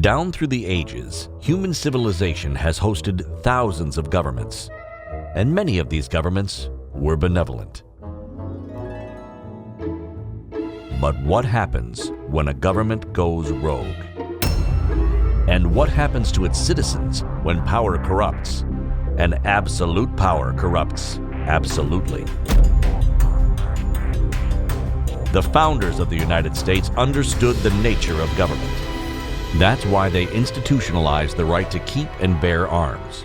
Down through the ages, human civilization has hosted thousands of governments, and many of these governments were benevolent. But what happens when a government goes rogue? And what happens to its citizens when power corrupts? And absolute power corrupts absolutely. The founders of the United States understood the nature of government. That's why they institutionalized the right to keep and bear arms.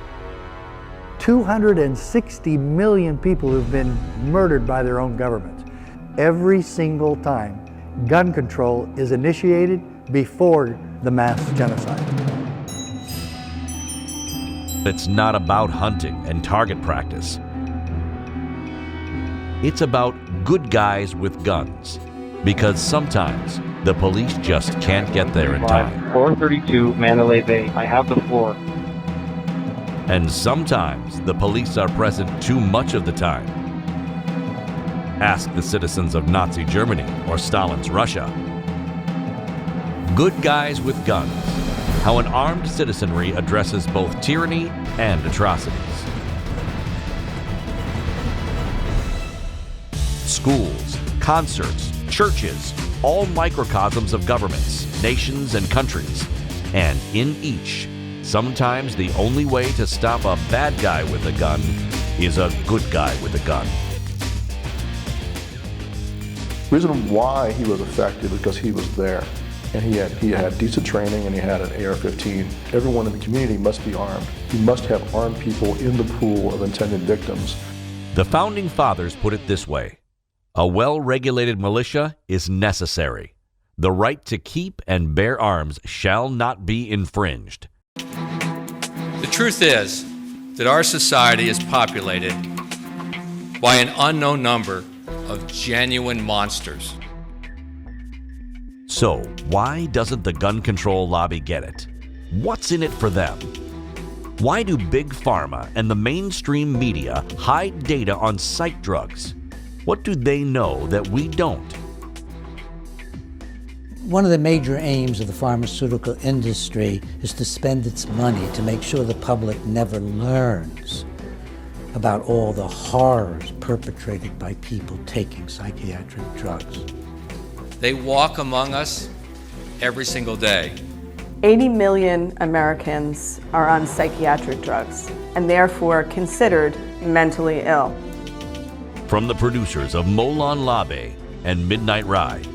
260 million people who've been murdered by their own government. Every single time, gun control is initiated before the mass genocide. It's not about hunting and target practice. It's about good guys with guns, because sometimes the police just can't get there in time. 432 Mandalay Bay. I have the floor. And sometimes the police are present too much of the time. Ask the citizens of Nazi Germany or Stalin's Russia. Good Guys with Guns, how an armed citizenry addresses both tyranny and atrocities. Schools, concerts, churches, all microcosms of governments, nations, and countries. And in each, sometimes the only way to stop a bad guy with a gun is a good guy with a gun. The reason why he was effective is because he was there. And he had decent training, and he had an AR-15. Everyone in the community must be armed. You must have armed people in the pool of intended victims. The Founding Fathers put it this way: a well-regulated militia is necessary. The right to keep and bear arms shall not be infringed. The truth is that our society is populated by an unknown number of genuine monsters. So, why doesn't the gun control lobby get it? What's in it for them? Why do Big Pharma and the mainstream media hide data on psych drugs? What do they know that we don't? One of the major aims of the pharmaceutical industry is to spend its money to make sure the public never learns about all the horrors perpetrated by people taking psychiatric drugs. They walk among us every single day. 80 million Americans are on psychiatric drugs and therefore considered mentally ill. From the producers of Molon Labe and Midnight Ride,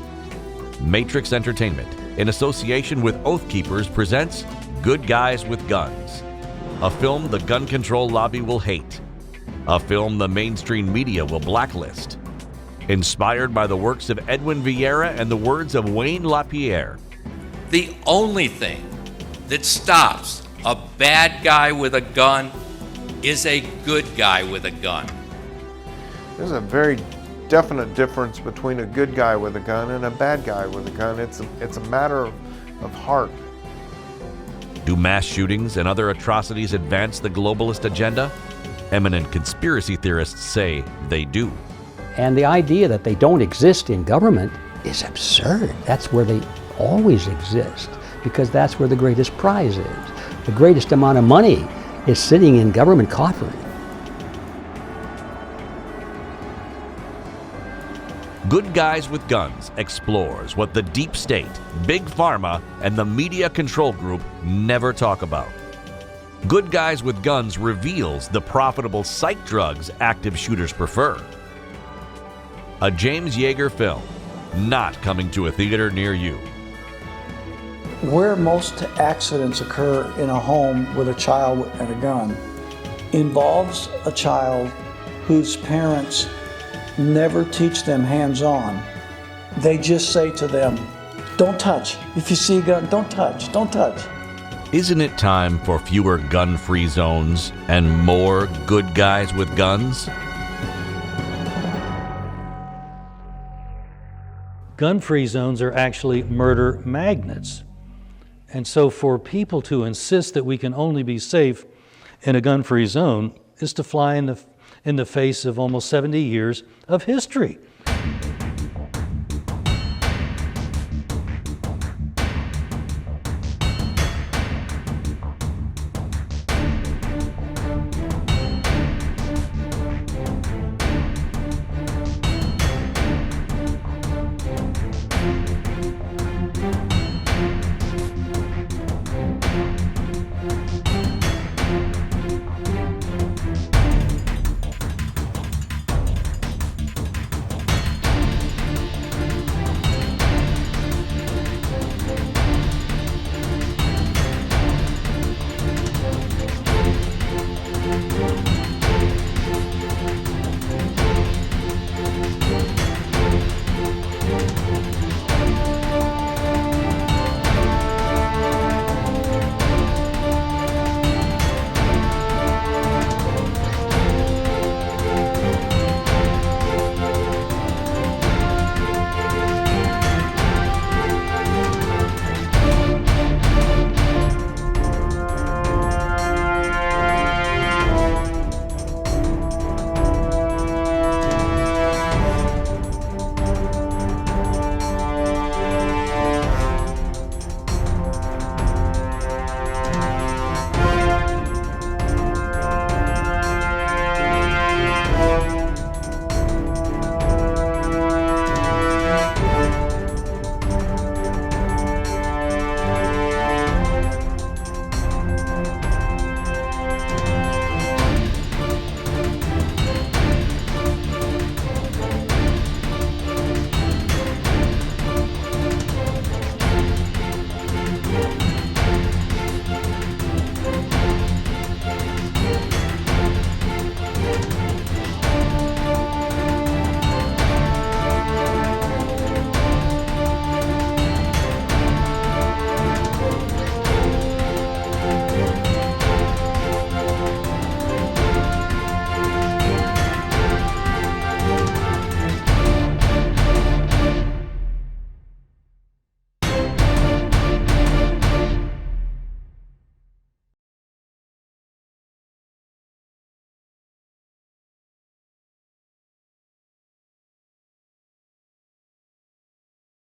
Matrix Entertainment, in association with Oath Keepers, presents Good Guys with Guns, a film the gun control lobby will hate, a film the mainstream media will blacklist. Inspired by the works of Edwin Vieira and the words of Wayne LaPierre. The only thing that stops a bad guy with a gun is a good guy with a gun. There's a very definite difference between a good guy with a gun and a bad guy with a gun. It's a matter of heart. Do mass shootings and other atrocities advance the globalist agenda? Eminent conspiracy theorists say they do. And the idea that they don't exist in government is absurd. That's where they always exist, because that's where the greatest prize is. The greatest amount of money is sitting in government coffers. Good Guys with Guns explores what the deep state, Big Pharma, and the media control group never talk about. Good Guys with Guns reveals the profitable psych drugs active shooters prefer. A James Jaeger film, not coming to a theater near you. Where most accidents occur in a home with a child and a gun involves a child whose parents never teach them hands-on. They just say to them, don't touch. If you see a gun, don't touch, don't touch. Isn't it time for fewer gun-free zones and more good guys with guns? Gun-free zones are actually murder magnets. And so for people to insist that we can only be safe in a gun-free zone is to fly in the face of almost 70 years of history.